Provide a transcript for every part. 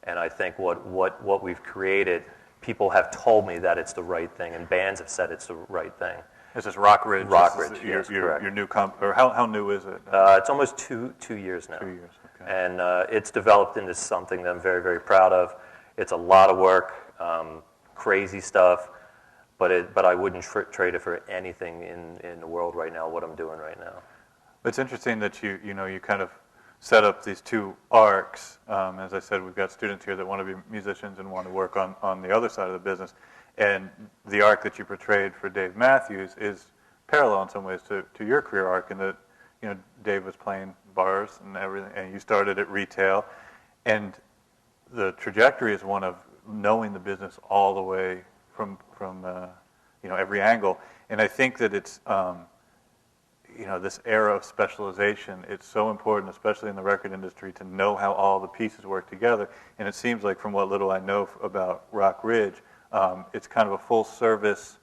And I think what we've created, people have told me that it's the right thing, and bands have said it's the right thing. This is Rock Ridge. Rock Ridge, yes, your new or how new is it? It's almost two years now. 2 years, okay. And it's developed into something that I'm very, very proud of. It's a lot of work, crazy stuff, but I wouldn't trade it for anything in the world right now, what I'm doing right now. It's interesting that you kind of set up these two arcs. As I said, we've got students here that want to be musicians and want to work on the other side of the business. And the arc that you portrayed for Dave Matthews is parallel in some ways to your career arc, in that Dave was playing bars and everything, and you started at retail, and the trajectory is one of knowing the business all the way from every angle. And I think that it's this era of specialization, it's so important, especially in the record industry, to know how all the pieces work together. And it seems like, from what little I know about Rock Ridge, it's kind of a full service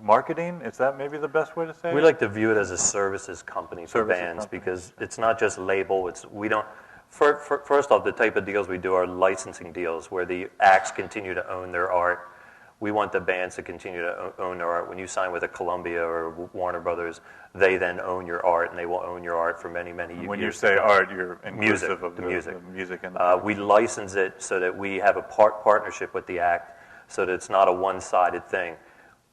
marketing. Is that maybe the best way to say it? We like to view it as a services company for bands, because it's not just label. First off, the type of deals we do are licensing deals where the acts continue to own their art. We want the bands to continue to own their art. When you sign with a Columbia or Warner Brothers, they then own your art, and they will own your art for many, many years. When you say art, you're inclusive of the music. We license it so that we have a partnership with the act, so that it's not a one-sided thing.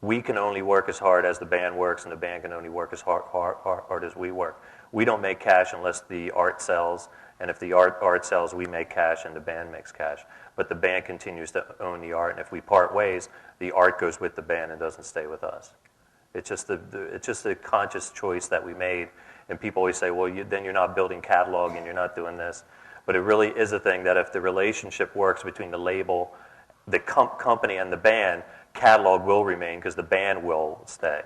We can only work as hard as the band works, and the band can only work as hard as we work. We don't make cash unless the art sells, and if the art sells, we make cash and the band makes cash. But the band continues to own the art, and if we part ways, the art goes with the band and doesn't stay with us. It's just a conscious choice that we made, and people always say, well, then you're not building catalog and you're not doing this. But it really is a thing that if the relationship works between the label, the company, and the band, catalog will remain because the band will stay.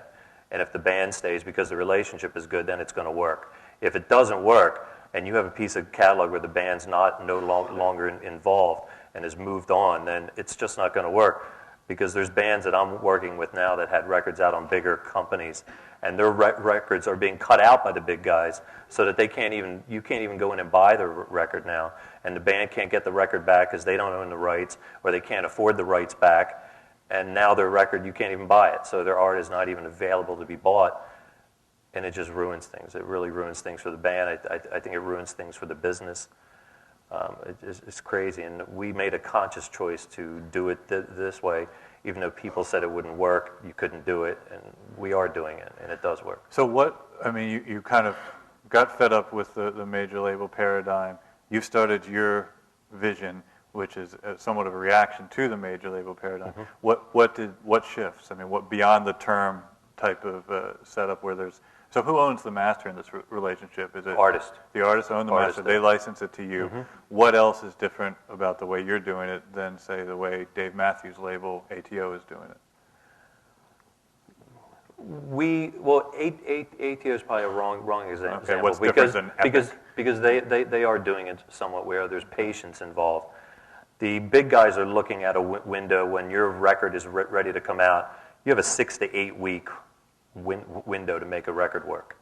And if the band stays because the relationship is good, then it's going to work. If it doesn't work, and you have a piece of catalog where the band's no longer involved and has moved on, then it's just not going to work, because there's bands that I'm working with now that had records out on bigger companies, and their records are being cut out by the big guys, so that you can't even go in and buy the record now, and the band can't get the record back because they don't own the rights, or they can't afford the rights back, and now their record, you can't even buy it, so their art is not even available to be bought, and it just ruins things. It really ruins things for the band. I think it ruins things for the business. It's crazy, and we made a conscious choice to do it this way, even though people said it wouldn't work, you couldn't do it, and we are doing it, and it does work. So you kind of got fed up with the major label paradigm. You started your vision, which is somewhat of a reaction to the major label paradigm. Mm-hmm. What shifts? What beyond the term type of setup where there's... So who owns the master in this relationship? Is it artist? The artist owns the master. They license it to you. Mm-hmm. What else is different about the way you're doing it than, say, the way Dave Matthews' label ATO is doing it? ATO is probably a wrong example. Okay, what's different than Epic? Because they are doing it somewhat where there's patience involved. The big guys are looking at a window when your record is ready to come out. You have a 6 to 8 week window to make a record work.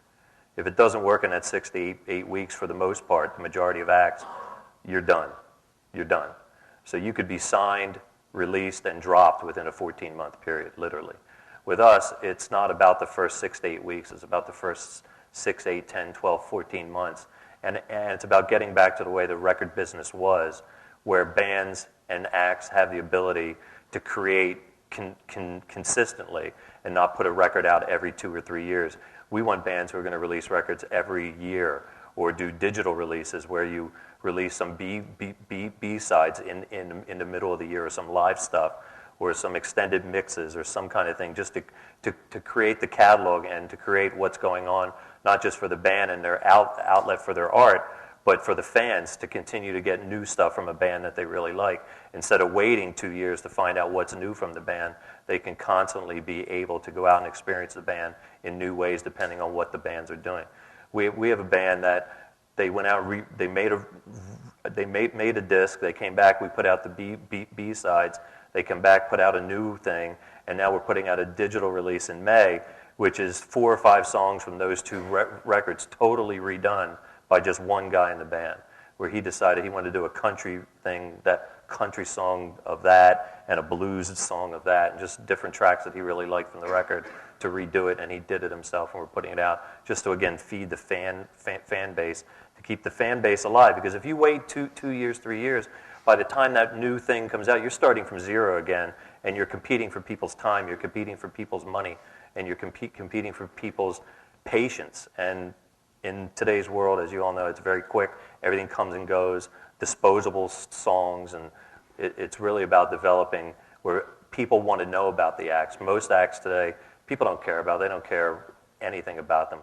If it doesn't work in that 6 to 8 weeks, for the most part, the majority of acts, you're done. You're done. So you could be signed, released, and dropped within a 14-month period, literally. With us, it's not about the first 6 to 8 weeks. It's about the first 6, 8, 10, 12, 14 months. And it's about getting back to the way the record business was, where bands and acts have the ability to create consistently and not put a record out every 2 or 3 years. We want bands who are going to release records every year, or do digital releases where you release some B-sides in the middle of the year, or some live stuff, or some extended mixes, or some kind of thing, just to create the catalog and to create what's going on, not just for the band and their outlet for their art, but for the fans to continue to get new stuff from a band that they really like. Instead of waiting 2 years to find out what's new from the band, they can constantly be able to go out and experience the band in new ways depending on what the bands are doing. We have a band that they went out, they made a disc, they came back, we put out the B-sides, they come back, put out a new thing, and now we're putting out a digital release in May, which is 4 or 5 songs from those 2 records totally redone by just one guy in the band. where he decided he wanted to do a country thing, that country song of that, and a blues song of that, and just different tracks that he really liked from the record to redo it, and he did it himself, and we're putting it out just to, again, feed the fan base, to keep the fan base alive. Because if you wait 2 years, 3 years, by the time that new thing comes out, you're starting from zero again, and you're competing for people's time, you're competing for people's money, and you're competing for people's patience. And in today's world, as you all know, it's very quick. Everything comes and goes, disposable songs, and it's really about developing where people want to know about the acts. Most acts today, people don't care about. They don't care anything about them.